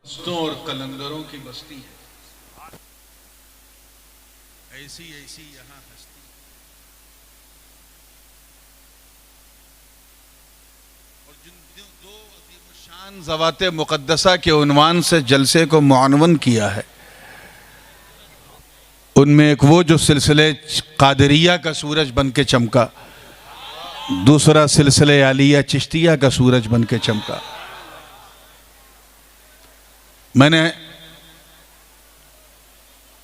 दोस्तों और कलंदरों की बस्ती है, ऐसी ऐसी यहाँ हस्ती। और जिन दो शान ज़वाते मुक़द्दसा के उन्वान से जलसे को मुअन्वन किया है, उनमें एक वो जो सिलसिले कादरिया का सूरज बन के चमका, दूसरा सिलसिले आलिया चिश्तिया का सूरज बन के चमका। मैंने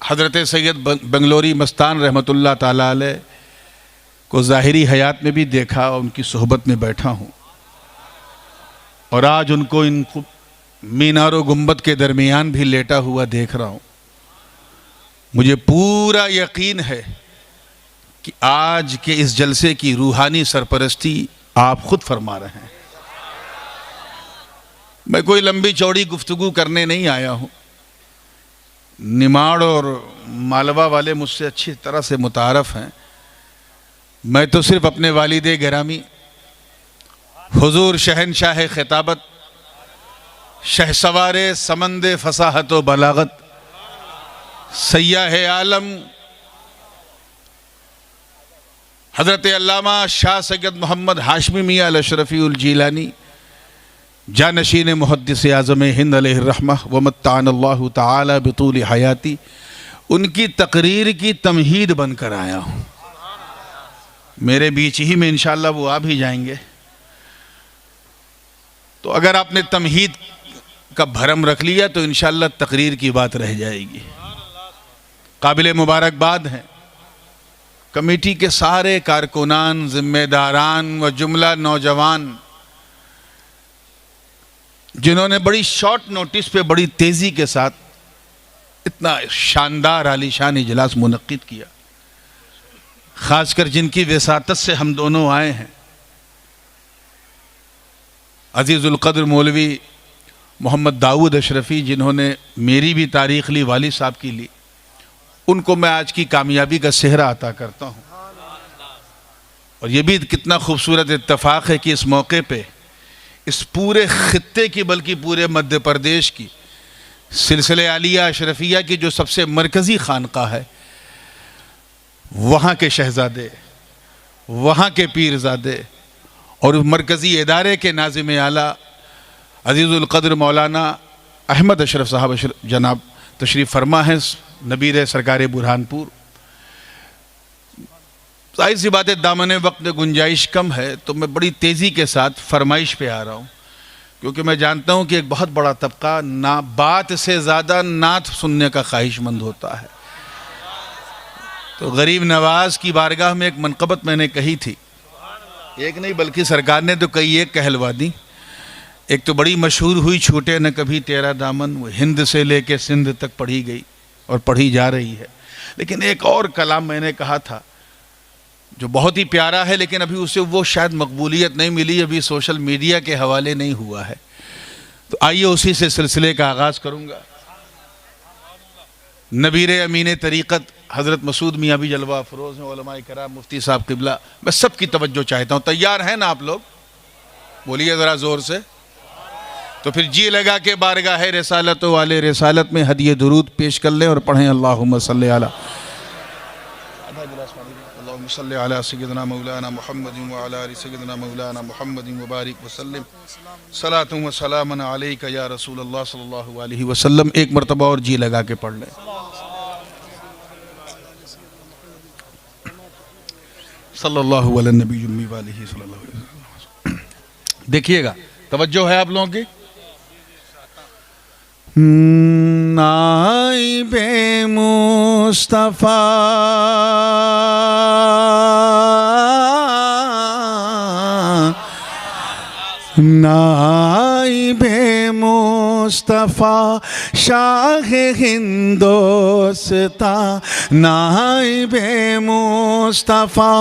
हज़रत सैयद बंगलोरी मस्तान रहमतुल्लाह ताला अलैह को ज़ाहिरी हयात में भी देखा और उनकी सोहबत में बैठा हूँ, और आज उनको इन मीनार गुंबद के दरमियान भी लेटा हुआ देख रहा हूँ। मुझे पूरा यकीन है कि आज के इस जलसे की रूहानी सरपरस्ती आप खुद फरमा रहे हैं। मैं कोई लंबी चौड़ी गुफ्तगू करने नहीं आया हूँ। निमाड़ और मालवा वाले मुझसे अच्छी तरह से मुतारफ़ हैं। मैं तो सिर्फ अपने वालिदे गिरामी हुजूर शहनशाह खिताबत, शहसवारे समंदे फसाहत व बलागत, सय्याह आलम हज़रत अल्लामा शाह सैयद मोहम्मद हाशमी मियाँ अल अशरफ़ी उल जीलानी जानशीन मुहद्दिस आज़म हिंद अलैहिर्रहमा व मत्ताअनल्लाहु तआला बितूल हयाती, उनकी तकरीर की तमहीद बनकर आया हूँ। मेरे बीच ही में इंशाअल्लाह वो आ भी जाएंगे, तो अगर आपने तमहीद का भरम रख लिया तो इंशाअल्लाह तकरीर की बात रह जाएगी। काबिल मुबारकबाद हैं कमेटी के सारे कारकुनान, जिम्मेदारान व जुमला नौजवान, जिन्होंने बड़ी शॉर्ट नोटिस पे बड़ी तेज़ी के साथ इतना शानदार आलीशान इजलास मुनक्किद किया। ख़ासकर जिनकी वसातत से हम दोनों आए हैं, अज़ीज़ुल क़द्र मौलवी मोहम्मद दाऊद अशरफ़ी, जिन्होंने मेरी भी तारीख़ ली, वालिद साहब की ली, उनको मैं आज की कामयाबी का सेहरा अता करता हूँ। और ये भी कितना खूबसूरत इत्तफ़ाक़ है कि इस मौके पे इस पूरे ख़ित्ते की, बल्कि पूरे मध्य प्रदेश की सिलसिले आलिया अशरफिया की जो सबसे मरकज़ी खानका है, वहाँ के शहज़ादे, वहाँ के पीरज़ादे और मरकज़ी इदारे के नाज़िम आला अज़ीज़ुल क़द्र मौलाना अहमद अशरफ साहब जनाब तशरीफ़ फरमा है, नबीर सरकार बुरहानपुर। ज़ाहिर सी बात है दामन वक्त में गुंजाइश कम है, तो मैं बड़ी तेज़ी के साथ फरमाइश पे आ रहा हूँ, क्योंकि मैं जानता हूँ कि एक बहुत बड़ा तबका ना बात से ज़्यादा नात सुनने का ख्वाहिशमंद होता है। तो गरीब नवाज की बारगाह में एक मनक़बत मैंने कही थी, एक नहीं बल्कि सरकार ने तो कई एक कहलवा दी। एक तो बड़ी मशहूर हुई, छूटे न कभी तेरा दामन, वो हिंद से लेके सिंध तक पढ़ी गई और पढ़ी जा रही है। लेकिन एक और कलाम मैंने कहा था जो बहुत ही प्यारा है, लेकिन अभी उसे वो शायद मकबूलियत नहीं मिली, अभी सोशल मीडिया के हवाले नहीं हुआ है। तो आइए उसी से सिलसिले का आगाज़ करूँगा। नबीर अमीन तरीक़त हज़रत मसूद मियाँ भी जलवा अफरोज़ हैं, उलमाए कराम, मुफ्ती साहब क़िबला, मैं सबकी तवज्जो चाहता हूँ। तैयार हैं ना आप लोग? बोलिए ज़रा ज़ोर से। तो फिर जी लगा के बारगाह रिसालत वाले रिसालत में हदिये दुरूद पेश कर लें और पढ़ें अल्लाहुम्मा सल्ली अला सल्ली अला सय्यिदना मौलाना मुहम्मदिन व अला आलि सय्यिदना मौलाना मुहम्मदिन व बारिक व सल्लिम सलातु व सलामन अलैका या रसूलल्लाह सल्लल्लाहु अलैहि वसल्लम। एक मरतबा और जी लगा के पढ़ लें। सल्लल्लाहु अला नबी उम्मी व आलिहि सल्लल्लाहु अलैहि वसल्लम। देखिएगा, तवज्जो है आप लोगों की। नाइबे मुस्तफ़ा नाइबे मुस्तफ़ा शाह हिंदोस्ता नाइबे मुस्तफ़ा मुस्तफ़ा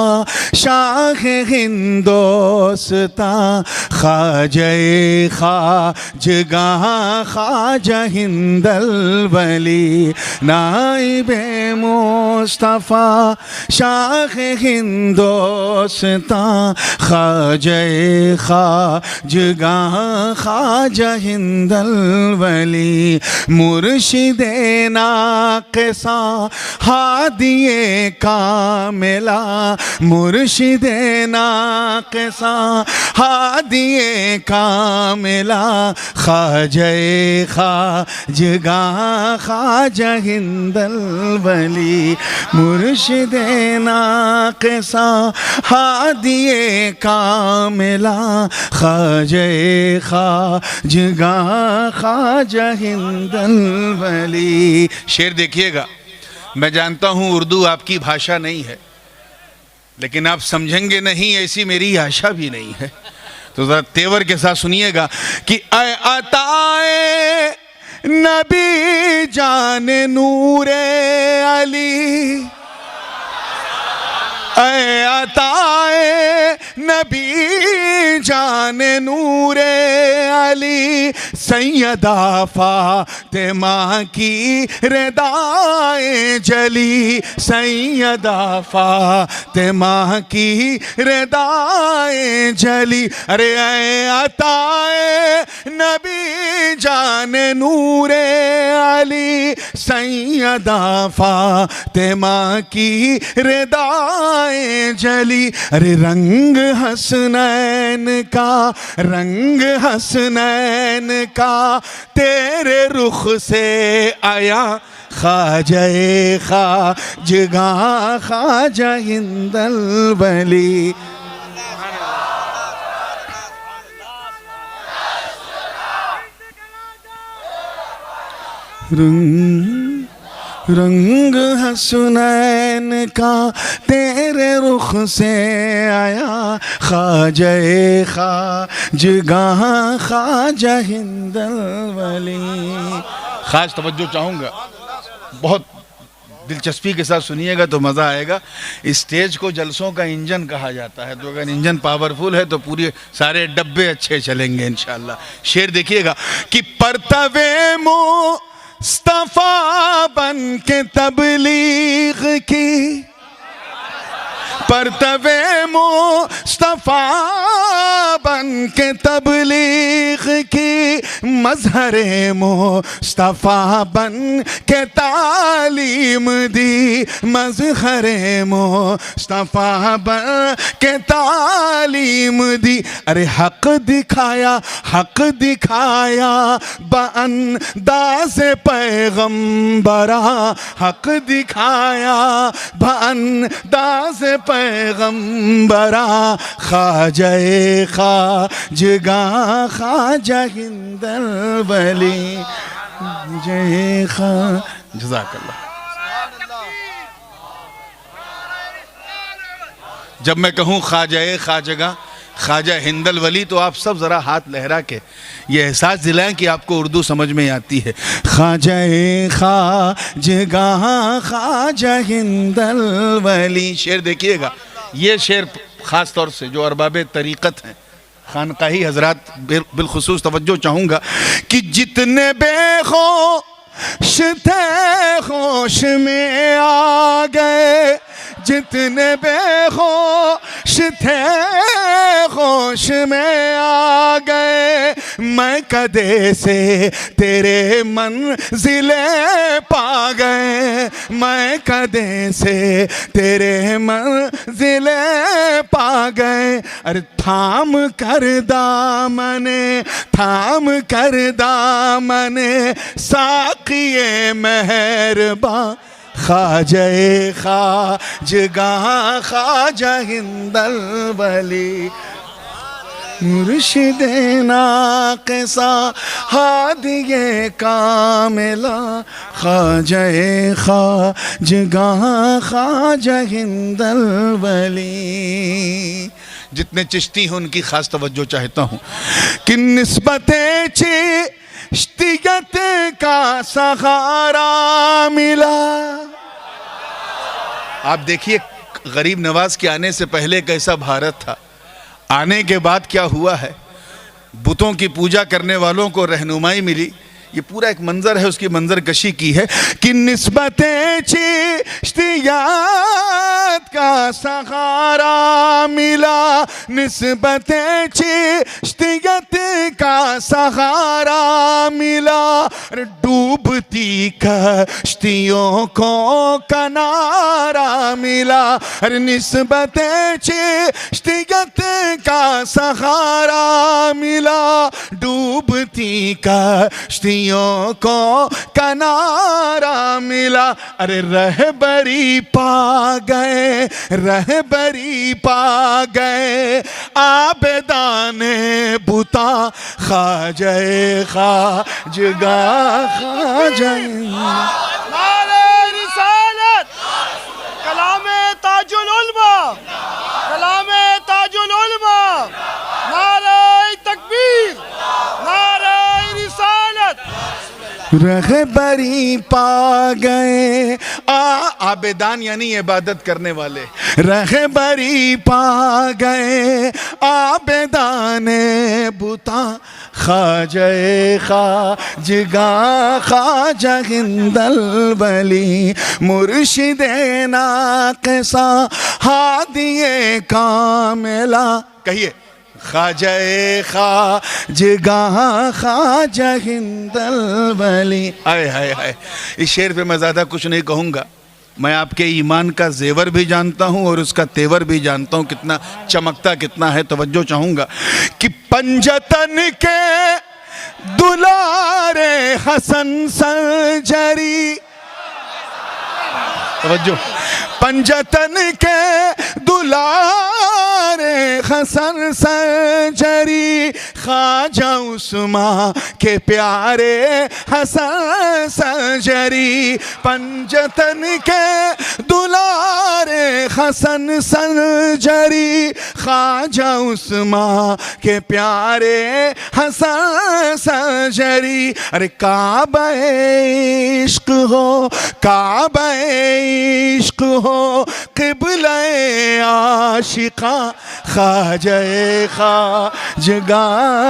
शाह हिंदोस्तां ख्वाजा खाजगां ख्वाजा हिंदल वली नाइबे मुस्तफ़ा शाह हिंदोस्तां ख्वाजा खाजगां ख्वाजा हिंदल वली मुर्शिदे नाक़िसा हादिए कामिला मुर्शिदे नाक़िसा हादिए कामिला ख्वाजा खाजगां ख्वाजा हिंदल वली मुर्शिदे नाक़िसा हादिए कामिला ख्वाजा खाजगां ख्वाजा हिंदल वली। शेर देखिएगा, मैं जानता हूं उर्दू आपकी भाषा नहीं है, लेकिन आप समझेंगे नहीं ऐसी मेरी आशा भी नहीं है, तो जरा तेवर के साथ सुनिएगा कि ऐ अताए नबी जाने नूरे अली, ऐ अताए नबी जाने नूरे अली सैयदा फातिमा की रिदाए जली सैयदा फातिमा की रिदाए जली। अरे ऐ अताए नबी जाने नूरे अली सैयदा फातिमा की रिदाए जली। अरे रंग हसनैन का रंग हसनैन का तेरे रुख से आया ख्वाजा खाजगां ख्वाजा हिंदल वली। रंग हसनैन का तेरे रुख से आया ख्वाजा खाजगां ख्वाजा हिंदल वली। खास तवज्जो चाहूँगा, बहुत दिलचस्पी के साथ सुनिएगा तो मज़ा आएगा। इस स्टेज को जलसों का इंजन कहा जाता है, तो अगर इंजन पावरफुल है तो पूरे सारे डब्बे अच्छे चलेंगे इंशाल्लाह। शेर देखिएगा कि परतवे मुस्तफ़ा बन के तबलीग की परतवे मुस्तफ़ा बन के तबलीग की मज़हरे मुस्तफ़ा बन के तालीम दी मज़हरे मुस्तफ़ा बन के तालीम दी। अरे हक दिखाया बअंदाज़े पैगम्बरा हक दिखाया बअंदाज़े पैगम्बरा ख्वाजा खाजगां ख्वाजा हिंदल वली जय खा। जज़ाकल्लाह। जब मैं कहूँ ख्वाजा खाजगां ख्वाजा हिंदल वली तो आप सब ज़रा हाथ लहरा के ये एहसास दिलाएं कि आपको उर्दू समझ में आती है। ख्वाजा खाजगां ख़ाजा हिंदल वली। शेर देखिएगा, ये शेर ख़ास तौर से जो अरबाब तरीक़त हैं, खानकाही हजरात बिलखुसूस तवज्जो चाहूँगा कि जितने बेहोश थे होश में आ गए, जितने बेहोश थे होश में आ गए, मैं कदे से तेरे मंजिले पा गए, मैं कदे से तेरे मंजिले पा गए। अरे थाम कर दामने साक़िए मेहरबान ख्वाजा खाजगां ख्वाजा हिंदल वली मुर्शिदे नाक़िसा हादिए कामिला ख्वाजा खाजगां ख्वाजा हिंदल वली। जितने चिश्ती हैं उनकी खास तवज्जो चाहता हूँ कि निस्बते चिश्तियत का सहारा मिला। आप देखिए गरीब नवाज के आने से पहले कैसा भारत था, आने के बाद क्या हुआ है, बुतों की पूजा करने वालों को रहनुमाई मिली, ये पूरा एक मंजर है, उसकी मंजर कशी की है कि निस्बतें चिश्तियात का सहारा मिला, निस्बतें चिश्तियत का सहारा मिला, डूबती कश्तियों को किनारा मिला, अरे निस्बतें चिश्तियत का सहारा मिला, डूबती कश्तियों को किनारा मिला, अरे रहबरी पा गए, रहबरी पा गए आबेदाने बुता, खाजे खाजगा खाजे। नारे रिसालत, कलामे ताजुल उलमा, कलामे ताजुल उलमा, नारे तकबीर, नारे रिसालत। रहबरी पा गए आबेदान यानी इबादत करने वाले, रहबरी पा गए आबेदाने बुता, खाजे खाजगा खाजा हिंदल वली, मुर्शिदे नाक़िसा हादिए कामिला, कहिए खाजा खाजगा खाजा हिंदल वली। हाय हाय हाय, इस शेर पे मैं ज़्यादा कुछ नहीं कहूँगा, मैं आपके ईमान का जेवर भी जानता हूँ और उसका तेवर भी जानता हूँ, कितना चमकता कितना है। तवज्जो चाहूँगा कि पंजतन के दुलारे हसन सर्जरी, तवज्जो, पंजतन के दुलारे हसन सर्जरी, ख्वाजा उस्मा के प्यारे हसन सर्जरी, पंजतन के दुलारे हसन सर्जरी, ख्वाजा उस्मा के प्यारे हसन सर्जरी, अरे काबा इश्क हो, काबा इश्क हो, क़िबला आशिका, ख्वाजा खाजगा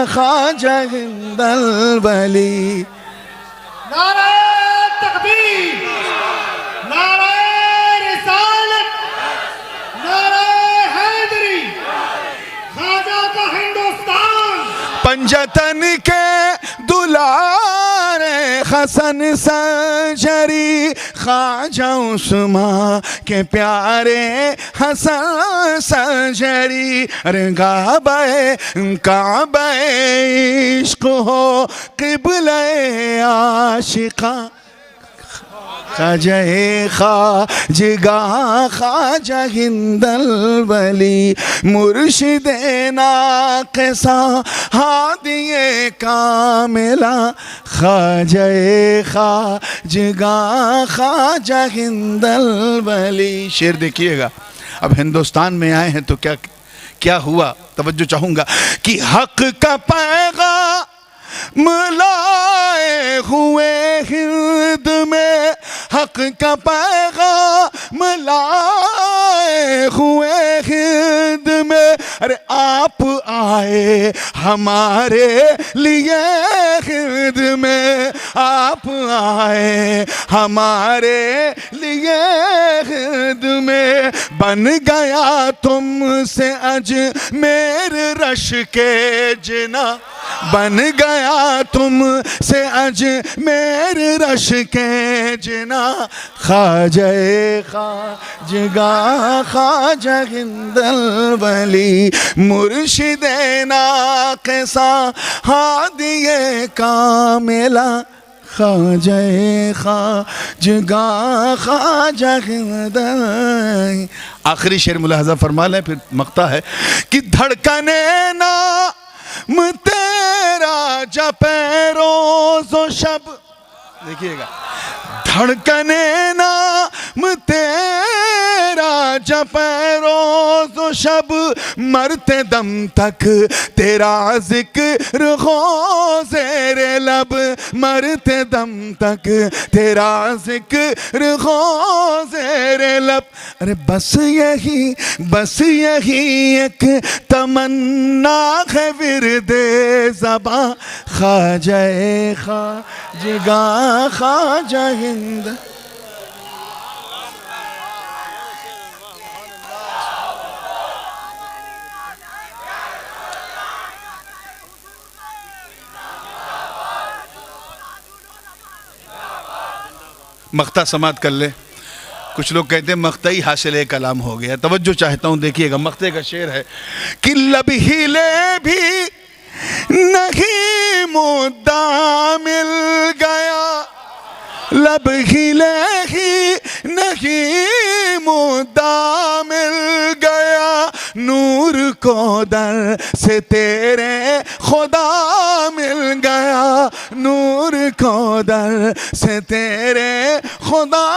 खाजा हिंदल वली। नारे तकबीर, नारे रिसालत, नारे हैदरी, ख्वाजा का हिंदुस्तान। पंजतन के दुलारे हसन सर्जरी, ख्वाजा उस्मा के प्यारे हसन सर्जरी, अरे काबा इश्क हो, क़िबला आशिका, खाजा खाजगा खाजा हिंदल वली, मुर्शिदे नाक़िसा हादिए कामिला, खाजा खाजगा खाजा हिंदल वली। शेर देखिएगा, अब हिंदुस्तान में आए हैं तो क्या क्या हुआ, तवज्जो चाहूँगा कि हक का पैगाम लाए हुए हिंद में, हक का पैगाम लाए हुए हिंद में, अरे आप आए हमारे लिए हिंद में, आप आए हमारे लिए हिंद में, बन गया तुमसे अजमेर रश के जिना, बन गया तुमसे अजमेर रश के जिना, ख्वाजा खाजगा खाजा हिंदल वली, मुर्शिदे नाक़िसा हादिए कामिला, ख्वाजा खाजगा खाजा हिंदल। आखिरी शेर मुलाहजा फरमा लें, फिर मक्ता है कि धड़कने ना तेरा जपे रोज़ो शब, देखिएगा, धड़कने नाम तेरा जपे रोज़ शब मरते दम तक तेरा जिक्र हो ज़ेरे लब, मरते दम तक तेरा जिक्र हो ज़ेरे लब। अरे बस यही एक तमन्ना है विरदे ज़बां, ख्वाजाए ख्वाजगा ख्वाजा हिंद। मख्ता समात कर ले। कुछ लोग कहते हैं मख्ता ही हासिल कलाम हो गया। तवज्जो चाहता हूँ, देखिएगा मख्ते का शेर है कि लब हिले भी नहीं मुद्दा मिल गया, लब हिले ही नहीं मुद्दा मिल गया, नूर को दर से तेरे खुदा मिल गया, नूर को दर से तेरे खुदा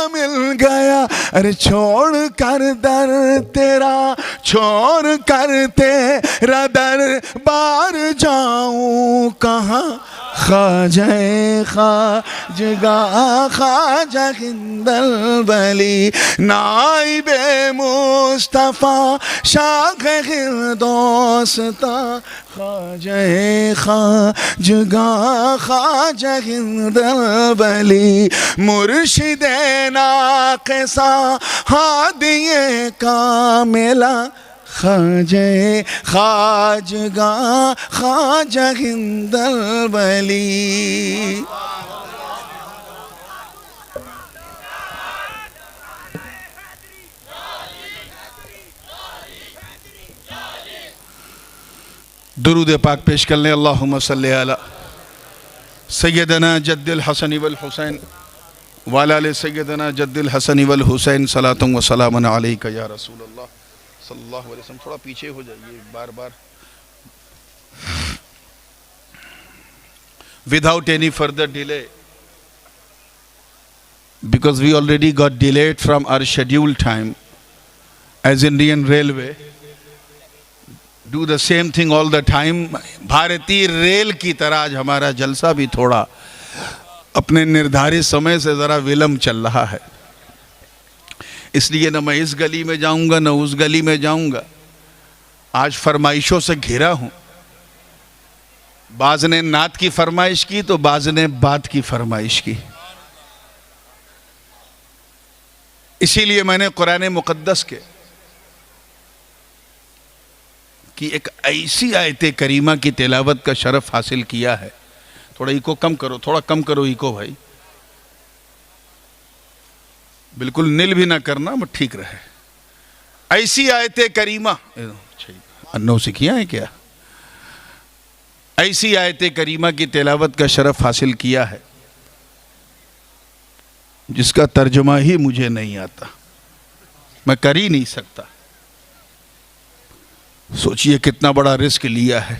मिल गया। अरे छोड़ कर दर तेरा, छोड़ कर तेरा दर बार जाऊं कहाँ, ख्वाजाए ख्वाजगा ख्वाजा हिंदल वली, नाइबे मुस्तफ़ा शाख हिंदोस्ता, ख्वाजाए ख्वाजगा ख्वाजा हिंदल वली, मुर्शिदे नाक़िसा हादिये कामिला, ख्वाजाए ख्वाजगा ख्वाजा हिंदल वली। दुरूद पाक पेश कर लें। अल्लाहुम्मा सल्ली अला सय्यदना जद्दिल हसन वल हुसैन व अला आलि सय्यदना जद्दिल हसन वल हुसैन, सलातुन व सलामुन अलैका या रसूल अल्लाह सल्लल्लाहु अलैहि वसल्लम। थोड़ा पीछे हो जाइए बार बार। Without any further delay, because we already got delayed from our scheduled time as Indian Railway do the same thing all the time, भारतीय रेल की तरह आज हमारा जलसा भी थोड़ा अपने निर्धारित समय से ज़रा विलम्ब चल रहा है। इसलिए न मैं इस गली में जाऊंगा न उस गली में जाऊंगा। आज फरमाइशों से घिरा हूं। बाज ने नात की फरमाइश की तो बाज ने बात की फरमाइश की। इसीलिए मैंने कुरान मुक़द्दस के कि एक ऐसी आयत करीमा की तिलावत का शरफ हासिल किया है। थोड़ा इको कम करो, थोड़ा कम करो इको भाई, बिल्कुल नील भी ना करना, बट ठीक रहे। ऐसी आयत करीमा अन्नो से किया है क्या? ऐसी आयत करीमा की तिलावत का शरफ हासिल किया है जिसका तर्जुमा ही मुझे नहीं आता, मैं कर ही नहीं सकता। सोचिए कितना बड़ा रिस्क लिया है।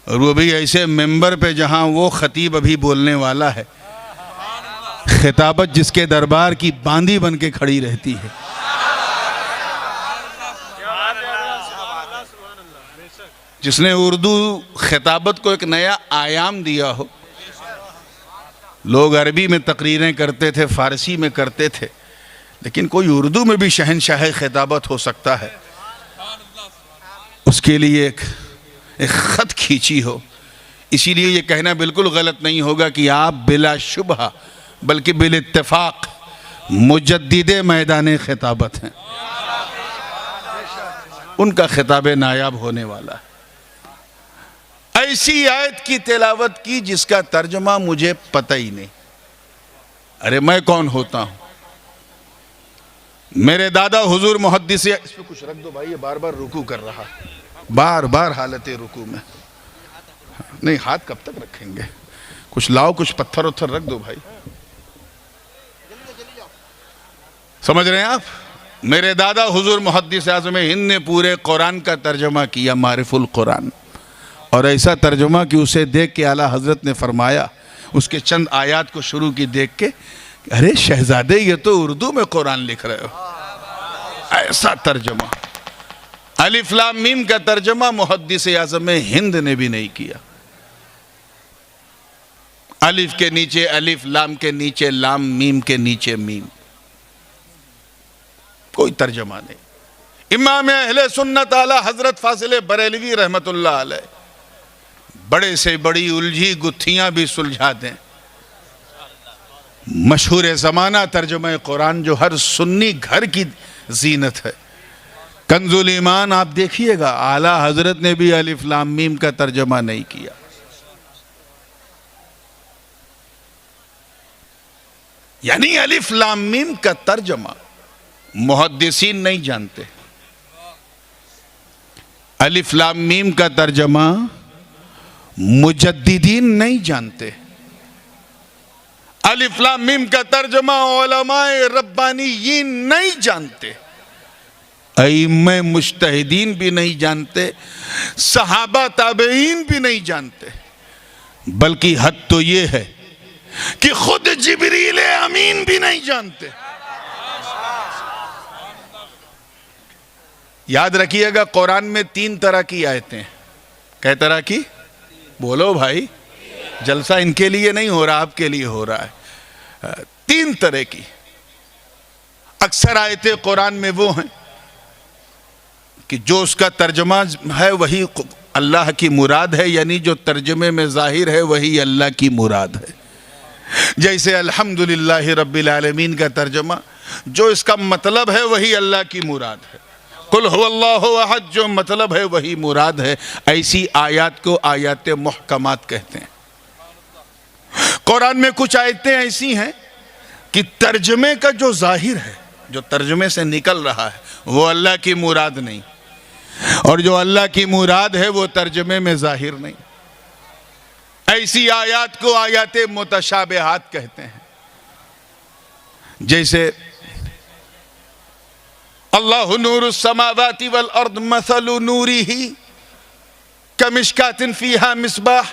और वो भी ऐसे मेंबर पे जहां वो खतीब अभी बोलने वाला है, खिताबत जिसके दरबार की बांदी बन के खड़ी रहती है। जिसने उर्दू खिताबत को एक नया आयाम दिया हो। लोग अरबी में तकरीरें करते थे, फारसी में करते थे, लेकिन कोई उर्दू में भी शहनशाह खिताबत हो सकता है। उसके लिए एक ख़त खींची हो। इसीलिए ये कहना बिल्कुल गलत नहीं होगा कि आप बिला शुबहा बल्कि बिल इत्तेफाक मुजद्दिदे मैदान खिताबत हैं। उनका खिताब नायाब होने वाला है। ऐसी आयत की तिलावत की जिसका तर्जुमा मुझे पता ही नहीं। अरे मैं कौन होता हूं? मेरे दादा हुजूर मुहद्दिस, इस पे कुछ रख दो भाई, ये बार बार रुकू कर रहा, बार बार हालत रुकू में। नहीं, हाथ कब तक रखेंगे? कुछ लाओ, कुछ पत्थर उत्थर रख दो भाई। समझ रहे हैं आप? मेरे दादा हुजूर मुहद्दिस आज़म हिंद ने पूरे कुरान का तर्जुमा किया, मारिफुल कुरान। और ऐसा तर्जुमा कि उसे देख के आला हजरत ने फरमाया, उसके चंद आयात को शुरू की देख के, अरे शहजादे ये तो उर्दू में कुरान लिख रहे हो। ऐसा तर्जमा अलिफ लाम मीम का तर्जमा मुहद्दिस आज़म हिंद ने भी नहीं किया। अलिफ के नीचे अलिफ, लाम के नीचे लाम, मीम के नीचे मीम, कोई तर्जमा नहीं। इमाम अहले सुन्नत आला हजरत फासिल बरेलवी रहमतुल्लाह अलैह बड़े से बड़ी उलझी गुत्थियां भी सुलझा दें। मशहूर ज़माना तर्जुमा कुरान जो हर सुन्नी घर की जीनत है, कंजुल ईमान आप देखिएगा, आला हजरत ने भी अलिफ लाम मीम का तर्जुमा नहीं किया। यानी अलिफ लाम मीम का तर्जुमा मुहद्दिसीन नहीं जानते, अलिफ लाम मीम का तर्जुमा मुजद्दिदीन नहीं जानते, अलिफ लाम मीम का तर्जुमा उलमाए रब्बानीयीन नहीं जानते, अइम्मे मुज्तहिदीन भी नहीं जानते, सहाबा ताबईन भी नहीं जानते। बल्कि हद तो ये है कि खुद जिब्रील अमीन भी नहीं जानते। याद रखिएगा, कुरान में 3 तरह की आयतें हैं। कै तरह की? बोलो भाई, जलसा इनके लिए नहीं हो रहा, आपके लिए हो रहा है। 3 तरह की। अक्सर आयतें कुरान में वो हैं कि जो उसका तर्जमा है वही अल्लाह की मुराद है, यानी जो तर्जमे में जाहिर है वही अल्लाह की मुराद है। जैसे अल्हम्दुलिल्लाहि रब्बिल आलमीन का तर्जमा जो इसका मतलब है वही अल्लाह की मुराद है। कुल हुवल्लाहु अहद जो मतलब है वही मुराद है। ऐसी आयत को आयत मुहकमात कहते हैं। कुरान में कुछ आयतें ऐसी हैं कि तर्जमे का जो जाहिर है, जो तर्जमे से निकल रहा है, वो अल्लाह की मुराद नहीं, और जो अल्लाह की मुराद है वो तर्जमे में जाहिर नहीं। ऐसी आयत को आयत मुतशाबिहात कहते हैं। जैसे अल्लाहु नूरुस समावाति वल अर्द मसलु नूरिही कमिश्कातिन फीहा मिसबाह।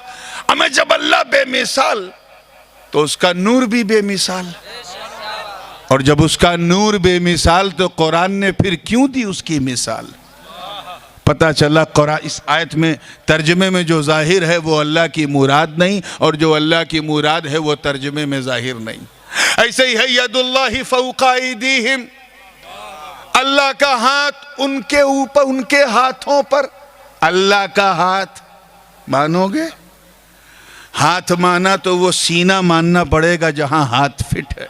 हमें जब अल्लाह बेमिसाल तो उसका नूर भी बेमिसाल, और जब उसका नूर बेमिसाल तो कुरान ने फिर क्यों दी उसकी मिसाल। पता चला कुरान इस आयत में तर्जमे में जो जाहिर है वो अल्लाह की मुराद नहीं, और जो अल्लाह की मुराद है वो तर्जमे में जाहिर नहीं। ऐसे ही है यदुल्लाहि फौका ऐदीहिम, अल्लाह का हाथ उनके ऊपर, उनके हाथों पर। अल्लाह का हाथ मानोगे? हाथ माना तो वो सीना मानना पड़ेगा जहां हाथ फिट है।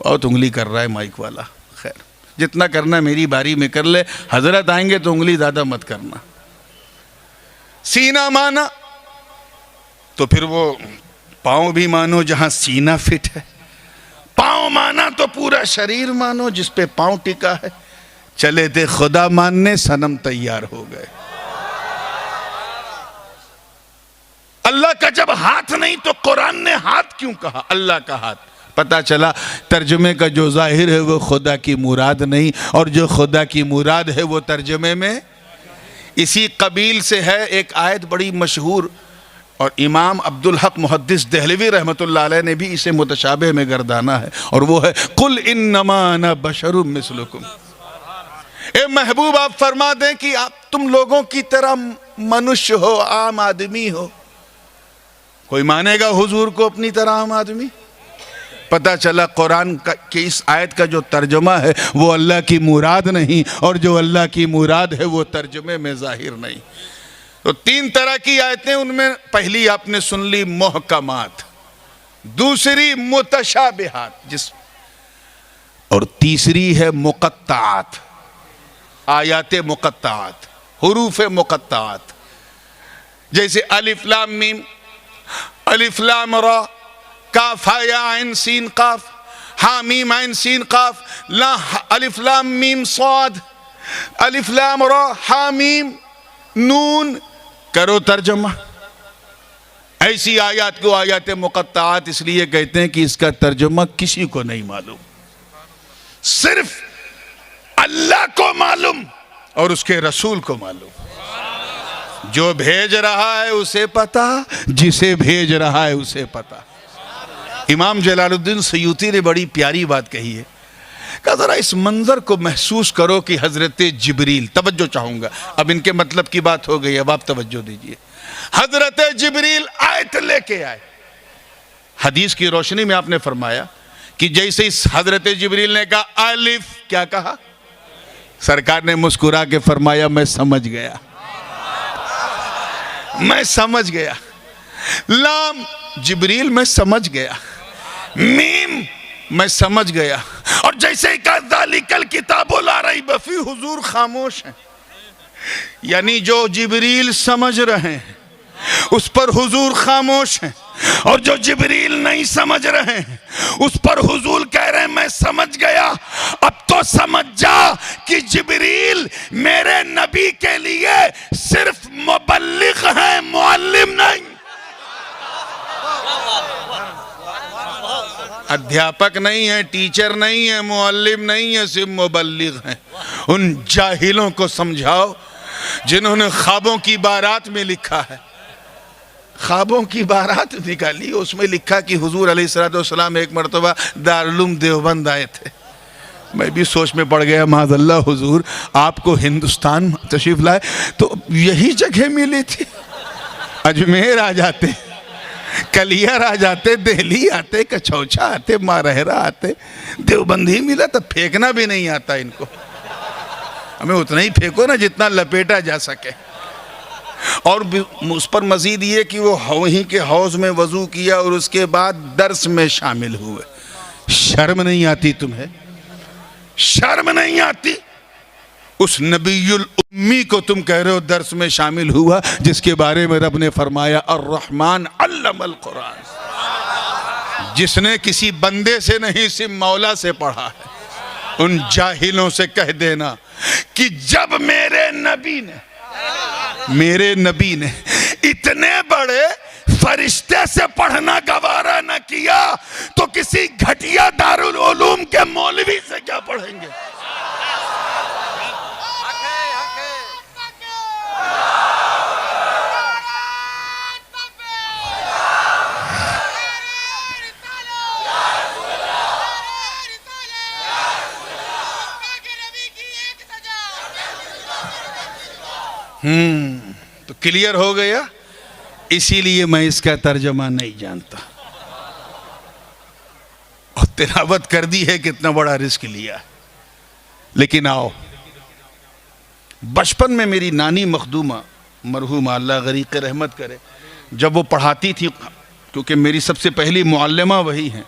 बहुत उंगली कर रहा है माइक वाला, खैर जितना करना मेरी बारी में कर ले, हजरत आएंगे तो उंगली ज्यादा मत करना। सीना माना तो फिर वो पांव भी मानो जहां सीना फिट है, पांव माना तो पूरा शरीर मानो जिस पे पांव टिका है। चले थे खुदा मानने, सनम तैयार हो गए। अल्लाह का जब हाथ नहीं तो कुरान ने हाथ क्यों कहा? अल्लाह का हाथ। पता चला तर्जुमे का जो जाहिर है वो खुदा की मुराद नहीं, और जो खुदा की मुराद है वो तर्जुमे में। इसी कबील से है एक आयत बड़ी मशहूर, और इमाम अब्दुल हक मुहद्दिस देहलवी रहमतुल्लाह अलैह ने भी इसे मुतशाबिह में गर्दाना है, और वो है कुल इन्नमा अना बशरुम मिस्लुकुम। ए महबूब आप फरमा दें कि आप तुम लोगों की तरह मनुष्य हो, आम आदमी हो। कोई मानेगा हुजूर को अपनी तरह आम आदमी? पता चला कुरान का कि इस आयत का जो तर्जुमा है वो अल्लाह की मुराद नहीं, और जो अल्लाह की मुराद है वो तर्जुमे में जाहिर नहीं। तो 3 तरह की आयतें, उनमें पहली आपने सुन ली मुहकमात, दूसरी मुतशाबिहात और तीसरी है मुकत्तात, आयात मुकत्तात, हुरूफ मुकत्तात। जैसे अलिफ लाम मीम, अलिफ लाम रा, काफ या ऐन सीन काफ, हा मीम ऐन सीन काफ, ला अलिफ लाम मीम साद, अलिफ लाम रा हा मीम नून। करो तर्जमा। ऐसी आयत को आयत मुकत्तात इसलिए कहते हैं कि इसका तर्जुमा किसी को नहीं मालूम, सिर्फ अल्लाह को मालूम और उसके रसूल को मालूम। जो भेज रहा है उसे पता, जिसे भेज रहा है उसे पता। इमाम जलालुद्दीन सयूती ने बड़ी प्यारी बात कही है कहा जरा इस मंजर को महसूस करो कि हजरत जिब्रील, तवज्जो चाहूंगा, अब इनके मतलब की बात हो गई, अब आप तवज्जो दीजिए। हजरत जिब्रील आयत लेके आए। हदीस की रोशनी में आपने फरमाया कि जैसे इस हजरत जिब्रील ने कहा अलिफ, क्या कहा? सरकार ने मुस्कुरा के फरमाया मैं समझ गया, मैं समझ गया। लाम, जिब्रील मैं समझ गया। मीम, मैं समझ गया। और जैसे ही कहा ज़ालिकल किताबु ला रैब फीह, हुजूर खामोश हैं। यानी जो जिब्रील समझ रहे हैं उस पर हुजूर खामोश हैं, और जो जिब्रील नहीं समझ रहे हैं उस पर हुजूर कह रहे हैं मैं समझ गया। अब तो समझ जा कि जिब्रील मेरे नबी के लिए सिर्फ मुबल्लिग है, मुअल्लिम नहीं। अध्यापक नहीं है, टीचर नहीं है, मुअल्लिम नहीं है, सिर्फ मुबल्लिग है। उन जाहिलों को समझाओ जिन्होंने ख्वाबों की बारात में लिखा है, ख्वाबों की बारात निकाली, उसमें लिखा कि हुजूर अलैहिस्सलाम एक मरतबा दारुल देवबंद आए थे। मैं भी सोच में पड़ गया, माज़अल्लाह हुजूर आपको हिंदुस्तान तशरीफ लाए तो यही जगह मिली थी। अजमेर आ जाते, कलियर आ जाते, दिल्ली आते, कचौछा आते, मारहरा आते, देवबंद ही मिला तो फेंकना भी नहीं आता इनको। हमें उतना ही फेंको ना जितना लपेटा जा सके। और उस पर मजीद ये कि वो वहीं के हौज में वजू किया और उसके बाद दर्स में शामिल हुए। शर्म नहीं आती तुम्हें? शर्म नहीं आती? उस नबीयुल उम्मी को तुम कह रहे हो दर्स में शामिल हुआ, जिसके बारे में रब ने फरमाया अर्रहमान अल्लमल कुरान, जिसने किसी बंदे से नहीं सिर्फ मौला से पढ़ा है। उन जाहिलों से कह देना कि जब मेरे नबी ने इतने बड़े फरिश्ते से पढ़ना गवारा न किया तो किसी घटिया दारुल उलूम के मौलवी से क्या पढ़ेंगे? तो क्लियर हो गया। इसीलिए मैं इसका तर्जमा नहीं जानता और तिलावत कर दी है, कितना बड़ा रिस्क लिया। लेकिन आओ, बचपन में मेरी नानी मखदूमा मरहूमा अल्लाह गरीक़ रहमत करे, जब वो पढ़ाती थी, क्योंकि मेरी सबसे पहली मुअल्लिमा वही हैं,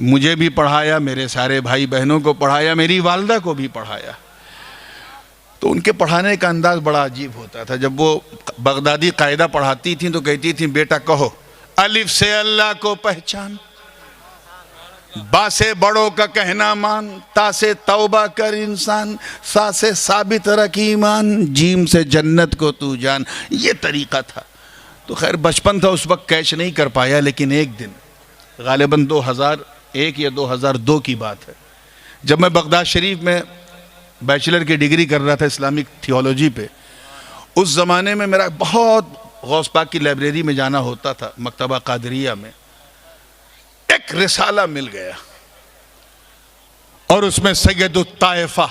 मुझे भी पढ़ाया, मेरे सारे भाई बहनों को पढ़ाया, मेरी वालदा को भी पढ़ाया। तो उनके पढ़ाने का अंदाज़ बड़ा अजीब होता था। जब वो बगदादी कायदा पढ़ाती थी तो कहती थी बेटा कहो अलिफ से अल्लाह को पहचान, बा से बड़ों का कहना मान, ता से तौबा कर इंसान, सा से साबित रख ईमान, जीम से जन्नत को तू जान। ये तरीक़ा था। तो खैर बचपन था, उस वक्त कैच नहीं कर पाया। लेकिन एक दिन गालिबन 2001 या 2002 की बात है, जब मैं बगदाद शरीफ में बैचलर की डिग्री कर रहा था इस्लामिक थियोलॉजी पे। उस ज़माने में मेरा बहुत गौस पाक की लाइब्रेरी में जाना होता था, मकतबा कादरिया में। एक रिसाला मिल गया और उसमें सैयदुत ताइफा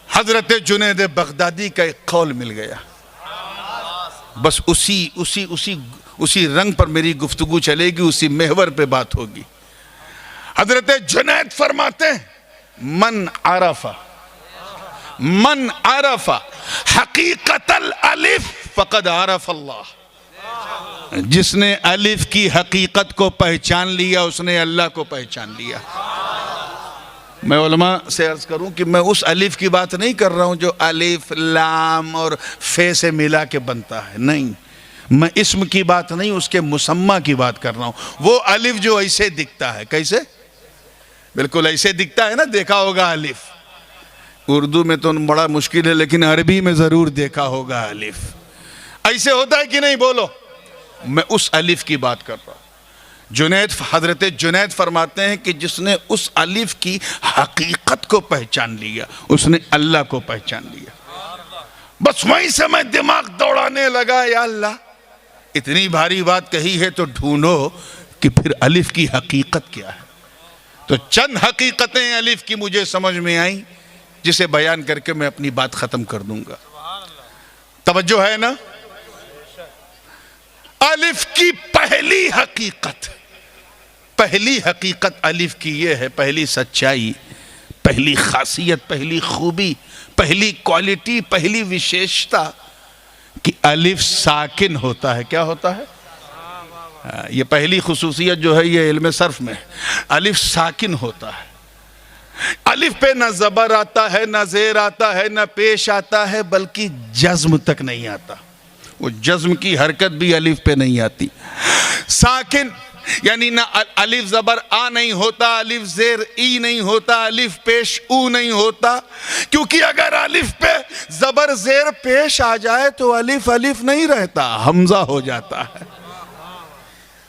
हजरत जुनैद बगदादी का एक कौल मिल गया। बस उसी रंग पर मेरी गुफ्तगू चलेगी, उसी महवर पे बात होगी। हजरत जुनैद फरमाते हैं मन आरफा हकीकतल अलिफ फ़क़द आरफ अल्लाह। जिसने अलिफ की हकीकत को पहचान लिया उसने अल्लाह को पहचान लिया। मैं उलमा से अर्ज करूं कि मैं उस अलिफ की बात नहीं कर रहा हूं जो अलिफ लाम और फे से मिला के बनता है, नहीं। मैं इस्म की बात नहीं, उसके मुसम्मा की बात कर रहा हूं। वो अलिफ जो ऐसे दिखता है, कैसे? बिल्कुल ऐसे दिखता है ना, देखा होगा अलिफ। उर्दू में तो बड़ा मुश्किल है, लेकिन अरबी में ज़रूर देखा होगा अलिफ। ऐसे होता है कि नहीं? बोलो। मैं उस अलिफ की बात कर रहा हूँ। हजरत जुनैद फरमाते हैं कि जिसने उस अलिफ की हकीकत को पहचान लिया उसने अल्लाह को पहचान लिया। बस वहीं से मैं दिमाग दौड़ाने लगा, या अल्लाह इतनी भारी बात कही है तो ढूंढो कि फिर अलिफ की हकीकत क्या है। तो चंद हकीकतें अलिफ की मुझे समझ में आई, जिसे बयान करके मैं अपनी बात खत्म कर दूंगा। तवज्जो है ना? अलिफ की पहली हकीकत अलिफ की यह है, पहली सच्चाई, पहली खासियत, पहली खूबी, पहली क्वालिटी, पहली विशेषता कि अलिफ साकिन होता है। क्या होता है? ये पहली खुसूसियत जो है ये इल्म सर्फ में, अलिफ साकिन होता है। अलिफ पे न जबर आता है, न जेर आता है, न पेश आता है, बल्कि जज्म तक नहीं आता। वो जज्म की हरकत भी अलिफ पे नहीं आती। साकिन यानी ना अलिफ जबर आ नहीं होता, अलिफ जेर ई नहीं होता, अलिफ पेश ऊ नहीं होता, क्योंकि अगर अलिफ पे जबर जेर पेश आ जाए तो अलिफ अलिफ नहीं रहता, हमजा हो जाता है।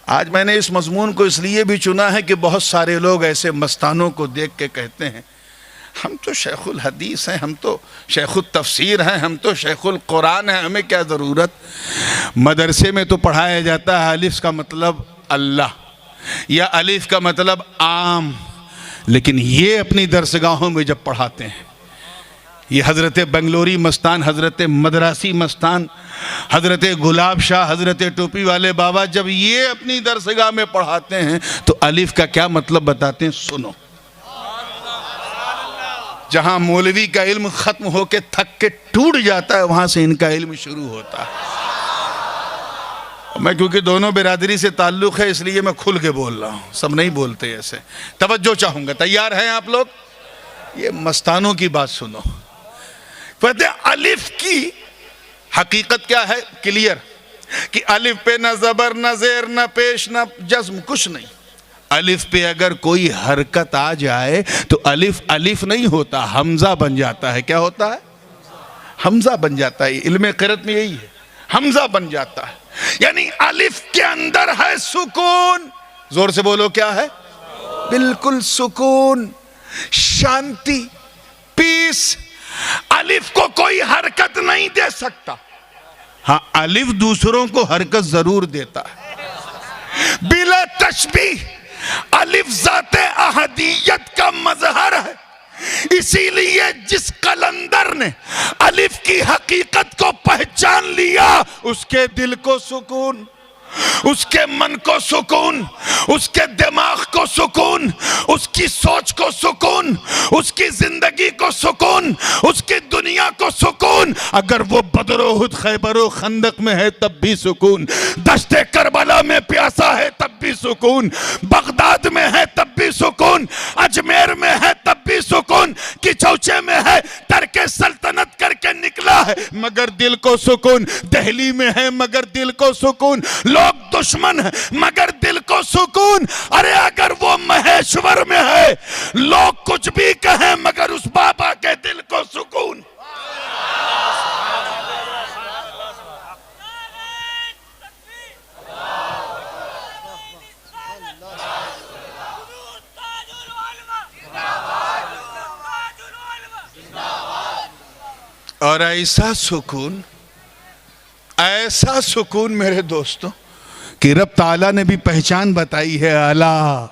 आज मैंने इस मजमून को इसलिए भी चुना है कि बहुत सारे लोग ऐसे मस्तानों को देख के कहते हैं हम तो शेखुल हदीस हैं, हम तो शेखुल तफसीर हैं, हम तो शेखुल कुरान हैं, हमें क्या ज़रूरत। मदरसे में तो पढ़ाया जाता है अलिफ का मतलब अल्लाह या अलिफ का मतलब आम, लेकिन ये अपनी दरसगाहों में जब पढ़ाते हैं, ये हज़रत बंगलोरी मस्तान, हज़रत मदरासी मस्तान, हज़रत गुलाब शाह, हज़रत टोपी वाले बाबा जब ये अपनी दरसगाह में पढ़ाते हैं तो अलिफ का क्या मतलब बताते हैं, सुनो। जहां मौलवी का इल्म खत्म होके थक के टूट जाता है, वहां से इनका इल्म शुरू होता है। मैं क्योंकि दोनों बिरादरी से ताल्लुक़ है इसलिए मैं खुल के बोल रहा हूँ, सब नहीं बोलते ऐसे। तवज्जो चाहूँगा, तैयार हैं आप लोग? ये मस्तानों की बात सुनो। कहते अलिफ की हकीकत क्या है, क्लियर, कि अलिफ पे न ज़बर न ज़ेर न पेश न जज्म, कुछ नहीं। अलिफ पे अगर कोई हरकत आ जाए तो अलिफ अलिफ नहीं होता, हमजा बन जाता है। क्या होता है? हमजा बन जाता है। इल्म क़िरात में यही है, हमजा बन जाता है। यानी अलिफ के अंदर है सुकून। जोर से बोलो, क्या है? बिल्कुल सुकून, शांति, पीस। अलिफ को कोई हरकत नहीं दे सकता। हाँ, अलिफ दूसरों को हरकत जरूर देता है, बिला तशबीह। अलिफ ज़ाते अहदियत का मजहर है। इसीलिए जिस कलंदर ने अलिफ की हकीकत को पहचान लिया, उसके दिल को सुकून, उसके मन को सुकून, उसके दिमाग को सुकून, उसकी सोच को सुकून, उसकी जिंदगी को सुकून, उसकी दुनिया को सुकून। अगर वो बदरो उहद खैबरो खंदक में है तब भी सुकून, दश्ते करबला में प्यासा है तब भी सुकून, बगदाद में है तब भी सुकून, अजमेर में है तब भी सुकून, किचौचे में है तरके सल्तनत करके निकला है मगर दिल को सुकून, दिल्ली में है मगर दिल को सुकून, लोग दुश्मन है मगर दिल को सुकून। अरे अगर वो महेश्वर में है, लोग कुछ भी कहें मगर उस बाबा के दिल को सुकून। और ऐसा सुकून मेरे दोस्तों कि रब ताला ने भी पहचान बताई है, अला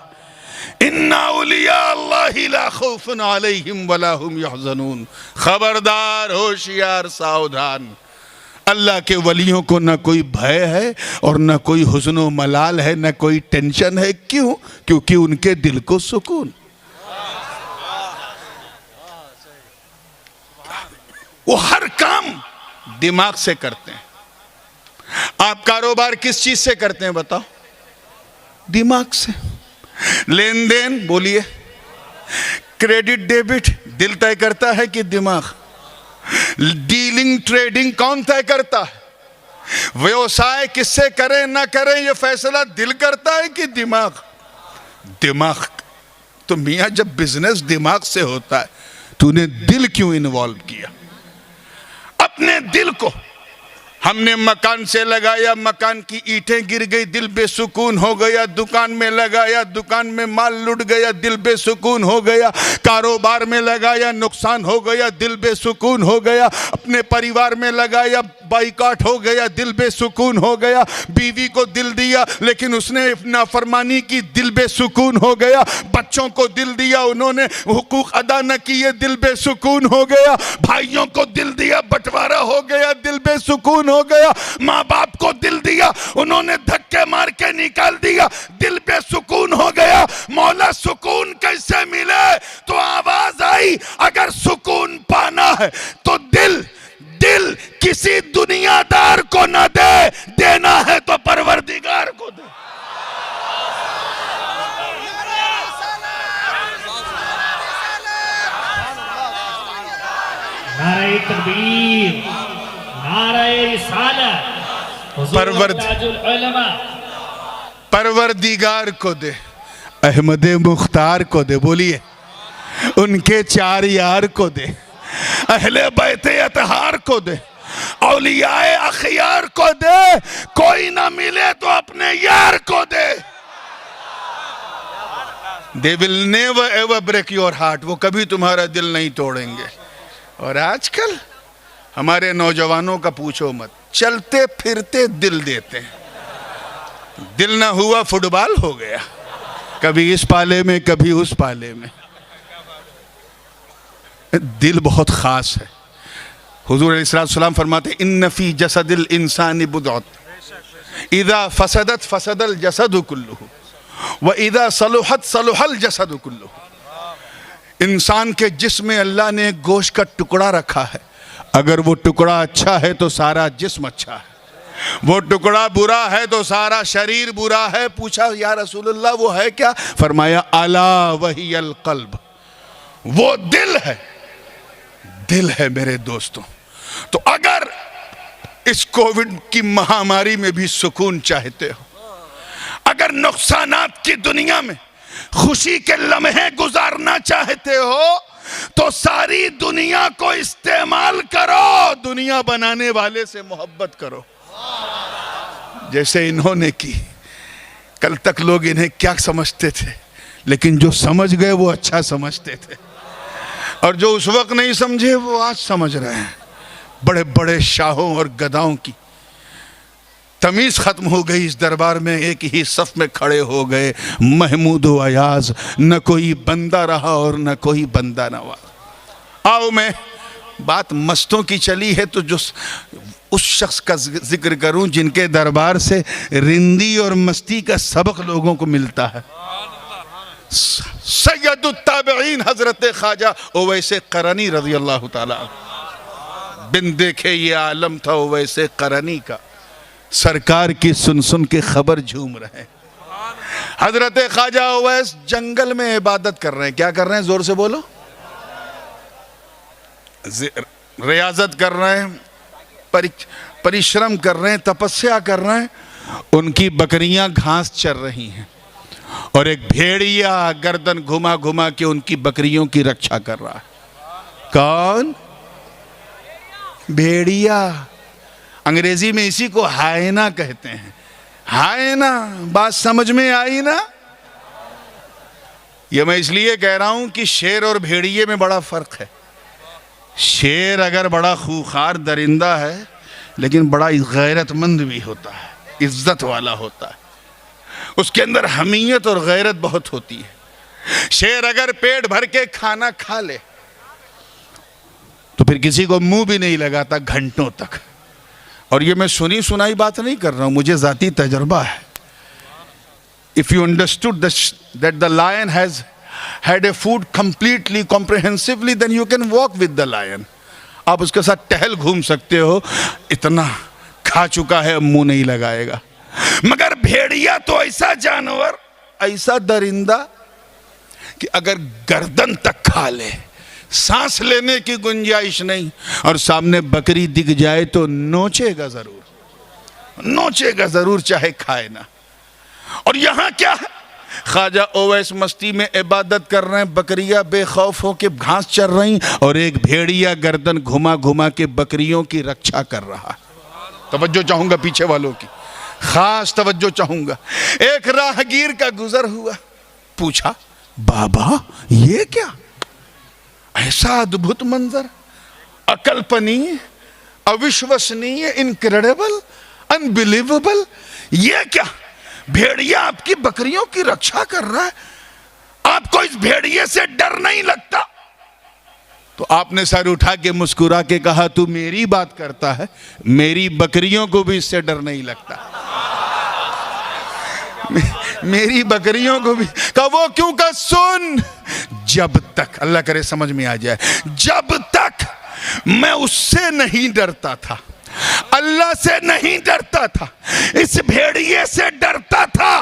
इन्ना औलिया अल्लाहि ला खौफुन अलैहिम वला हुम यहज़नून। खबरदार, होशियार, सावधान, अल्लाह के वलियों को न कोई भय है और न कोई हुज़्न व मलाल है, न कोई टेंशन है। क्यों? क्योंकि उनके दिल को सुकून। वो हर काम दिमाग से करते हैं। आप कारोबार किस चीज से करते हैं बताओ? दिमाग से। लेन देन बोलिए, क्रेडिट डेबिट दिल तय करता है कि दिमाग? डीलिंग ट्रेडिंग कौन तय करता है? व्यवसाय किससे करें ना करें ये फैसला दिल करता है कि दिमाग? दिमाग। तो मियां जब बिजनेस दिमाग से होता है, तूने दिल क्यों इन्वॉल्व किया? अपने दिल को हमने मकान से लगाया, मकान की ईंटें गिर गई, दिल बेसुकून हो गया। दुकान में लगाया, दुकान में माल लुट गया, दिल बेसुकून हो गया। कारोबार में लगाया, नुकसान हो गया, दिल बेसुकून हो गया। अपने परिवार में लगाया, बाइकाट हो गया, दिल बेसुकून हो गया। बीवी को दिल दिया लेकिन उसने नाफरमानी की, दिल बेसुकून हो गया। बच्चों को दिल दिया, उन्होंने हुकूक अदा न किए, दिल बेसुकून हो गया। भाइयों को दिल दिया, बंटवारा हो गया, दिल बेसुकून हो गया। माँ बाप को दिल दिया, उन्होंने धक्के मार के निकाल दिया, दिल बेसुकून हो गया। मौला सुकून कैसे मिले? तो आवाज आई, अगर सुकून पाना है तो दिल किसी दुनियादार को न दे, देना है तो परवरदिगार को दे। नारे तकबीर, नारे रिसालत, परवरदिगार को दे, अहमद मुख्तार को दे, बोलिए उनके चार यार को दे, अहले बैते अतहार को दे, औलियाए अखियार को दे। कोई ना मिले तो अपने यार को दे। They will never ever break your heart, वो कभी तुम्हारा दिल नहीं तोड़ेंगे। और आजकल हमारे नौजवानों का पूछो मत, चलते फिरते दिल देते हैं। दिल ना हुआ फुटबॉल हो गया, कभी इस पाले में कभी उस पाले में। दिल बहुत खास है। हुजूर अलैहिस्सलाम फरमाते, इन्न फी जसदिल इंसानी बुदअत, इदा फसदत फसदल जसदु कुल्लुहु व इदा सलुहत सलुहल जसदु कुल्लुहु। इंसान के जिस्म में अल्लाह ने एक गोश्त का टुकड़ा रखा है, अगर वो टुकड़ा अच्छा है तो सारा जिस्म अच्छा है, वो टुकड़ा बुरा है तो सारा शरीर बुरा है। पूछा या रसूलुल्लाह वो है क्या? फरमाया अला वहियल कल्ब, वो दिल है, दिल है मेरे दोस्तों। तो अगर इस कोविड की महामारी में भी सुकून चाहते हो, अगर नुकसानात की दुनिया में खुशी के लम्हे गुजारना चाहते हो, तो सारी दुनिया को इस्तेमाल करो, दुनिया बनाने वाले से मोहब्बत करो, जैसे इन्होंने की। कल तक लोग इन्हें क्या समझते थे, लेकिन जो समझ गए वो अच्छा समझते थे, और जो उस वक्त नहीं समझे वो आज समझ रहे हैं। बड़े बड़े शाहों और गदाओं की तमीज खत्म हो गई इस दरबार में, एक ही सफ में खड़े हो गए महमूद व अयाज। न कोई बंदा रहा और न कोई बंदा नवाज। आओ मैं बात मस्तों की चली है तो जो उस शख्स का जिक्र करूं जिनके दरबार से रिंदी और मस्ती का सबक लोगों को मिलता है। सैयदुत ताबईन हजरत ख्वाजा ओवैसे करनी रज़ी अल्लाह ताला, बिन देखे ये आलम था ओवैसे करनी का, सरकार की सुन सुन के खबर झूम रहे। हजरत ख्वाजा ओवैस जंगल में इबादत कर रहे हैं। क्या कर रहे हैं? जोर से बोलो। रियाजत कर रहे हैं, परिश्रम कर रहे हैं, तपस्या कर रहे हैं। उनकी बकरियां घास चर रही हैं और एक भेड़िया गर्दन घुमा घुमा के उनकी बकरियों की रक्षा कर रहा है। कौन? भेड़िया। अंग्रेजी में इसी को हायना कहते हैं। हायना, बात समझ में आई ना? ये मैं इसलिए कह रहा हूं कि शेर और भेड़िए में बड़ा फर्क है। शेर अगर बड़ा खूंखार दरिंदा है, लेकिन बड़ा गैरतमंद भी होता है, इज्जत वाला होता है, उसके अंदर हमीयत और गैरत बहुत होती है। शेर अगर पेट भर के खाना खा ले तो फिर किसी को मुंह भी नहीं लगाता घंटों तक। और ये मैं सुनी सुनाई बात नहीं कर रहा हूं, मुझे जाती तजर्बा है। If you understood that the lion has had a food completely comprehensively, then you can walk with the lion. आप उसके साथ टहल घूम सकते हो, इतना खा चुका है मुंह नहीं लगाएगा। मगर भेड़िया तो ऐसा जानवर, ऐसा दरिंदा कि अगर गर्दन तक खा ले, सांस लेने की गुंजाइश नहीं, और सामने बकरी दिख जाए तो नोचेगा जरूर, नोचेगा जरूर, चाहे खाए ना। और यहां क्या है? ख्वाजा ओवैस मस्ती में इबादत कर रहे हैं, बकरियां बेखौफ होके घास चर रही, और एक भेड़िया गर्दन घुमा घुमा के बकरियों की रक्षा कर रहा। तवज्जो चाहूंगा पीछे वालों की, खास तवज्जो चाहूंगा। एक राहगीर का गुजर हुआ, पूछा बाबा ये क्या? ऐसा अद्भुत मंजर, अकल्पनीय, अविश्वसनीय, इनक्रेडिबल, अनबिलीवेबल। ये क्या, भेड़िया आपकी बकरियों की रक्षा कर रहा है, आपको इस भेड़िए से डर नहीं लगता? तो आपने सर उठा के मुस्कुरा के कहा, तू मेरी बात करता है, मेरी बकरियों को भी इससे डर नहीं लगता। मेरी बकरियों को भी। कहा वो क्यों? का सुन, जब तक, अल्लाह करे समझ में आ जाए, जब तक मैं उससे नहीं डरता था, अल्लाह से नहीं डरता था, इस भेड़िए से डरता था,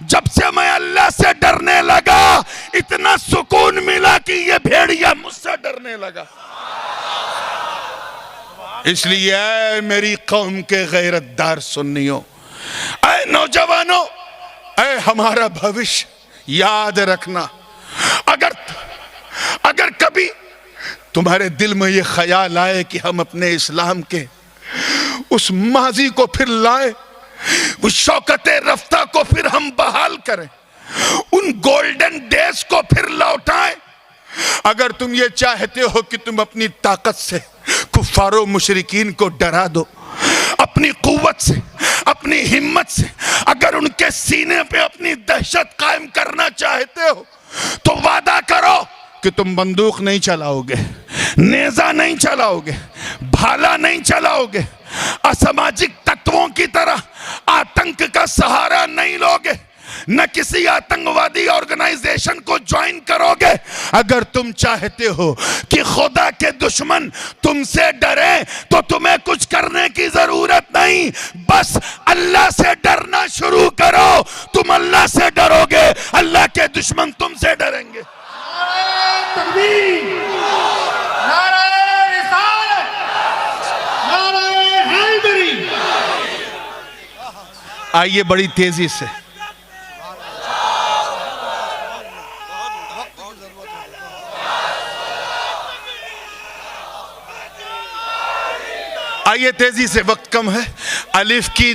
जब से मैं अल्लाह से डरने लगा, इतना सुकून मिला कि ये भेड़िया मुझसे डरने लगा। इसलिए ऐ मेरी कौम के गैरतदार सुन्नियों, ऐ नौजवानों, ऐ हमारा भविष्य, याद रखना, अगर कभी तुम्हारे दिल में ये ख्याल आए कि हम अपने इस्लाम के उस माजी को फिर लाए, उस शौकते रफ्ता को फिर हम बहाल करें, उन गोल्डन डेज को फिर लौटाएं, अगर तुम ये चाहते हो कि तुम अपनी ताकत से कुफ्फारो मुशरिकीन को डरा दो, अपनी कुव्वत से, अपनी हिम्मत से अगर उनके सीने पे अपनी दहशत कायम करना चाहते हो, तो वादा करो कि तुम बंदूक नहीं चलाओगे, नेजा नहीं चलाओगे, भाला नहीं चलाओगे, असामाजिक तत्वों की तरह आतंक का सहारा नहीं लोगे, न किसी आतंकवादी ऑर्गेनाइजेशन को ज्वाइन करोगे। अगर तुम चाहते हो कि खुदा के दुश्मन तुमसे डरे, तो तुम्हें कुछ करने की जरूरत नहीं, बस अल्लाह से डरना शुरू करो। तुम अल्लाह से डरोगे, अल्लाह के दुश्मन तुमसे डरेंगे। तकबीर, नारे रिसालत, नारे हैदरी। आइए बड़ी तेजी से, आइए तेजी से, वक्त कम है। अलिफ की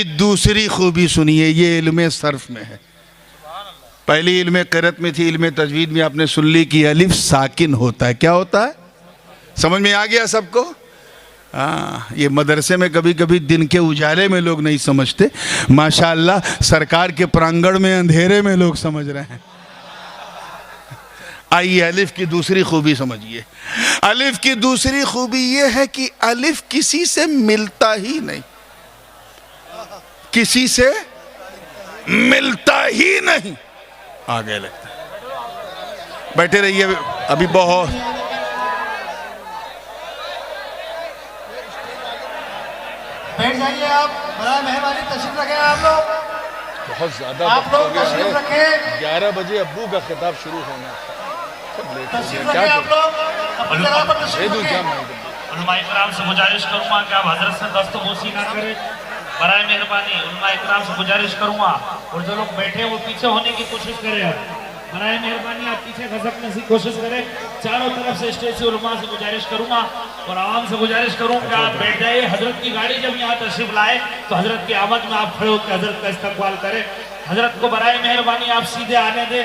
दूसरी खूबी सुनिए, ये इल्मे सर्फ में है। पहली इल्मे क़िरात में थी, इल्मे तजवीद में आपने सुन ली कि अलिफ साकिन होता है। क्या होता है? समझ में आ गया सबको? हाँ, ये मदरसे में कभी कभी दिन के उजाले में लोग नहीं समझते, माशाअल्लाह सरकार के प्रांगण में अंधेरे में लोग समझ रहे हैं। आइए अलिफ की दूसरी खूबी समझिए। अलिफ की दूसरी खूबी यह है कि अलिफ किसी से मिलता ही नहीं, किसी से मिलता ही नहीं। आगे लगता है, बैठे रहिए, अभी बहुत बैठ जाइए आप, बड़ा मेहरबानी तशरीफ रखें आप लोग, बहुत ज्यादा आप लोग तशरीफ रखें, 11 बजे अब्बू का खिताब शुरू होना था। तशरीफ रखें आप लोग, अपनी जगह पर तशरीफ रखें। उलमा इकराम से गुजारिश करूंगा कि आप हजरत से दस्तबोसी ना करें, बराए मेहरबानी। उलमा इकराम से गुजारिश करूंगा, और जो लोग बैठे हैं वो पीछे होने की कोशिश करें। बराए मेहरबानी आप पीछे खसकने की कोशिश करें। चारों तरफ से स्टेज से उलमा से गुजारिश करूंगा और आवाम से गुजारिश करूंगा कि आप बैठ जाइए। हजरत की गाड़ी जब यहाँ तशरीफ लाए तो हजरत की आमद में आप खड़े होकर हजरत का इस्तकबाल करें। हजरत को बराए मेहरबानी आप सीधे आने दें।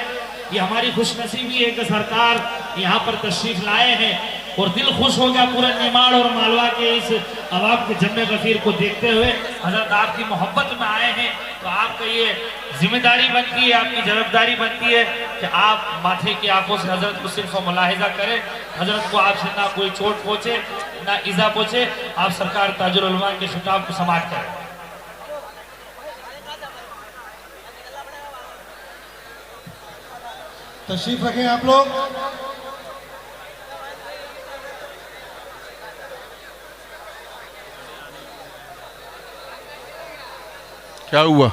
ये हमारी खुशनसीबी है कि सरकार यहाँ पर तशरीफ लाए हैं, और दिल खुश हो गया पूरे निमाड़ और मालवा के इस अवाम के जम्मे गफीर को देखते हुए। हजरत आपकी मोहब्बत में आए हैं, तो आपका ये जिम्मेदारी बनती है, आपकी जवाबदारी बनती है कि आप माथे की आंखों से हजरत को सिर्फ मुलाहिजा करें। हजरत को आपसे ना कोई चोट पहुँचे ना ईजा पहुँचे, आप सरकार ताजुल उलमा के खिताब को समाप्त करें। तशरीफ रखें आप लोग। क्या हुआ?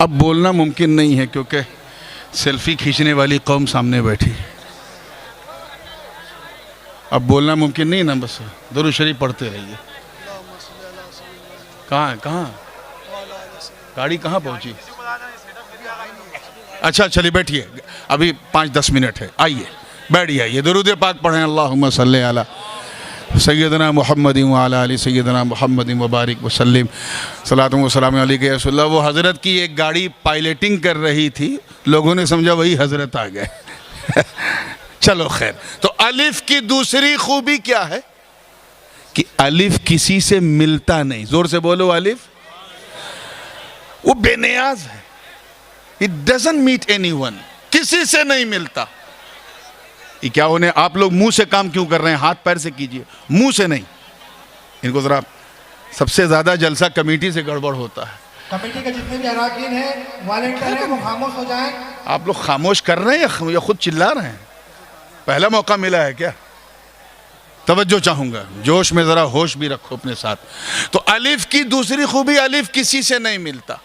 अब बोलना मुमकिन नहीं है क्योंकि सेल्फी खींचने वाली कौम सामने बैठी। अब बोलना मुमकिन नहीं ना, बस दुरूद शरीफ पढ़ते रहिए। कहाँ गाड़ी कहाँ पहुंची? अच्छा चलिए बैठिए, अभी 5-10 मिनट है। आइए बैठ जाइए, दुरूद पाक पढ़ें। अल्लाहुम्मा सल्ली अला सैयदना मुहम्मद व अला आलि सैयदना मुहम्मद व बारिक वसल्लिम सलातु व सलाम अलैका या रसूलल्लाह। वो हज़रत की एक गाड़ी पायलटिंग कर रही थी, लोगों ने समझा वही हज़रत आ गए। चलो खैर, तो अलिफ की दूसरी खूबी क्या है कि अलिफ किसी से मिलता नहीं। जोर से बोलो, अलिफ वो बेनियाज है। इट डजंट मीट एनीवन, किसी से नहीं मिलता। ये क्या उन्हें आप लोग मुंह से काम क्यों कर रहे हैं? हाथ पैर से कीजिए, मुंह से नहीं। इनको जरा, सबसे ज्यादा जलसा कमेटी से गड़बड़ होता है। कमेटी के जितने भी अरकान हैं, वॉलंटियर हैं, वो खामोश हो जाएं। आप लोग खामोश कर रहे हैं या खुद चिल्ला रहे हैं? पहला मौका मिला है क्या? तवज्जो चाहूंगा, जोश में जरा होश भी रखो अपने साथ। तो अलिफ की दूसरी खूबी, अलिफ किसी से नहीं मिलता।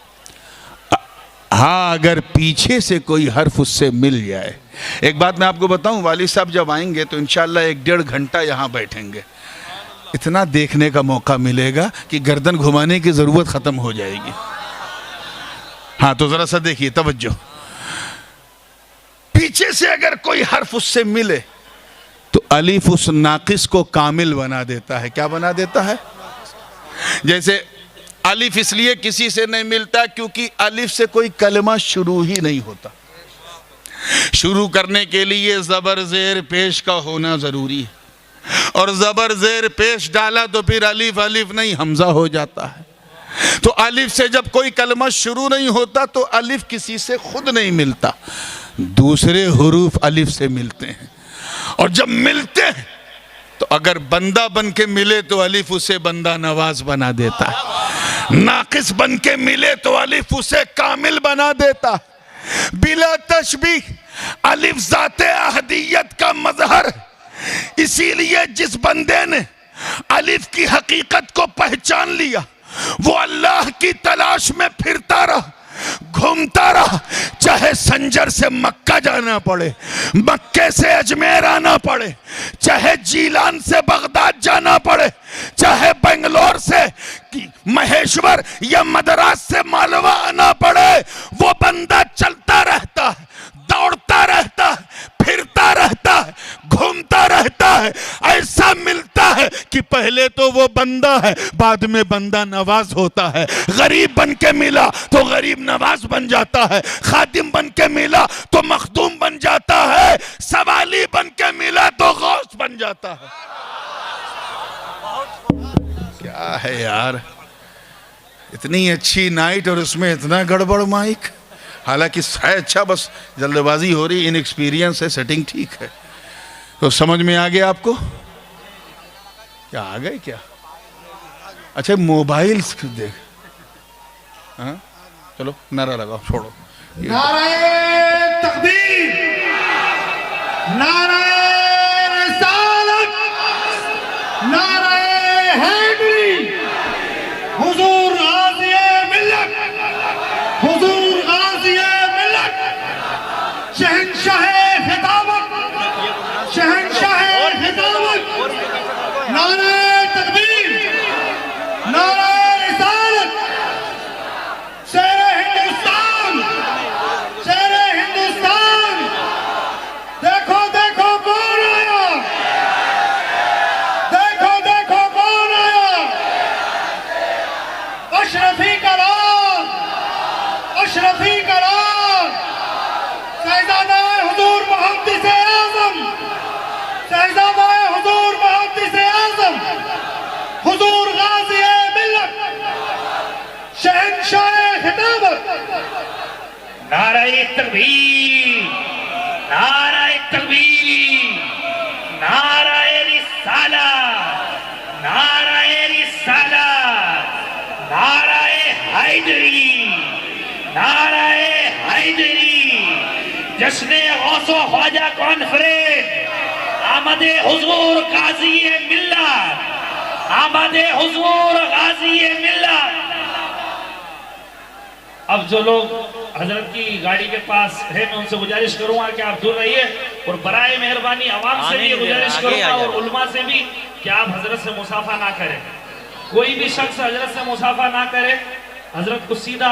हाँ, अगर पीछे से कोई हर्फ उससे मिल जाए। एक बात मैं आपको बताऊं, वालिद साहब जब आएंगे तो इंशाल्लाह 1-1.5 घंटा यहां बैठेंगे। इतना देखने का मौका मिलेगा कि गर्दन घुमाने की जरूरत खत्म हो जाएगी। हाँ, तो जरा सा देखिए, तवज्जो। पीछे से अगर कोई हर्फ उससे मिले तो अलिफ उस नाकिस को कामिल बना देता है। क्या बना देता है? जैसे अलिफ इसलिए किसी से नहीं मिलता क्योंकि अलिफ से कोई कलमा शुरू ही नहीं होता। शुरू करने के लिए जबर जेर पेश का होना जरूरी है, और जबर जेर पेश डाला तो फिर अलिफ अलिफ नहीं हमजा हो जाता है। तो अलिफ से जब कोई कलमा शुरू नहीं होता तो अलिफ किसी से खुद नहीं मिलता, दूसरे हुरूफ अलिफ से मिलते हैं। और जब मिलते हैं तो अगर बंदा बन के मिले तो अलिफ उसे बंदा नवाज बना देता है, नाकिस बन के मिले तो अलिफ उसे कामिल बना देता है। बिला तशबीह अलिफ ज़ाते अहदियत का मजहर है। इसीलिए जिस बंदे ने अलिफ की हकीकत को पहचान लिया, वो अल्लाह की तलाश में फिरता रहा, घूमता रहा, चाहे संजर से मक्का जाना पड़े, मक्के से अजमेर आना पड़े, चाहे जीलान से बगदाद जाना पड़े, चाहे बेंगलोर से महेश्वर या मद्रास से मालवा आना पड़े, वो बंदा चलता रहता है, दौड़ता रहता है, फिरता रहता है, घूमता रहता है। ऐसा मिलता है कि पहले तो वो बंदा है, बाद में बंदा नवाज होता है। गरीब बन के मिला तो गरीब नवाज बन जाता है, खादिम बन के मिला तो मखदूम बन जाता है, सवाली बन के मिला तो गौस बन जाता है। क्या है यार, इतनी अच्छी नाइट और उसमें इतना गड़बड़ माइक। हालांकि है अच्छा, बस जल्दबाजी हो रही, इनएक्सपीरियंस है, सेटिंग ठीक है। तो समझ में आ गया आपको? क्या आ गए क्या? अच्छा, मोबाइल देख। हाँ, चलो नारा लगाओ, छोड़ो। नाराए तकबीर, नाराए रिसालत, नाराए हैदरी, हुजूर गाज़िए मिल्लत, हुजूर गाज़िए मिल्लत, शहंशाहे खिताबत, शहंशाहे खिताबत। नाराए तकबीर, नाराए रिसालत, शेरे हिंदुस्तान, शेरे हिंदुस्तान। देखो देखो कौन आया, देखो देखो कौन आया। अशरफी का राज, अशरफी का राज, शहजादा हुजूर मुहद्दिस आज़म, शहजादा हुजूर मुहद्दिस आज़म, हुजूर गाज़िए मिल्लत, शहंशाहे खिताबत। नाराए तकबीर, नाराए तकबीर, नाराए रिसालत, नाराए रिसालत, नाराए हैदरी, नाराए हैदरी। जश्ने गौसो ख्वाजा कॉन्फ्रेंस, आमदे हुजूर गाज़िए मिल्लत, आमदे हुजूर गाज़िए मिल्लत। अब जो लोग हजरत की गाड़ी के पास है, मैं उनसे गुजारिश करूंगा कि आप दूर रहिए, और बराए मेहरबानी आवाम से भी गुजारिश करूंगा और उलमा से भी कि आप हजरत से मुसाफा ना करें। कोई भी शख्स हजरत से मुसाफा ना करे, हजरत को सीधा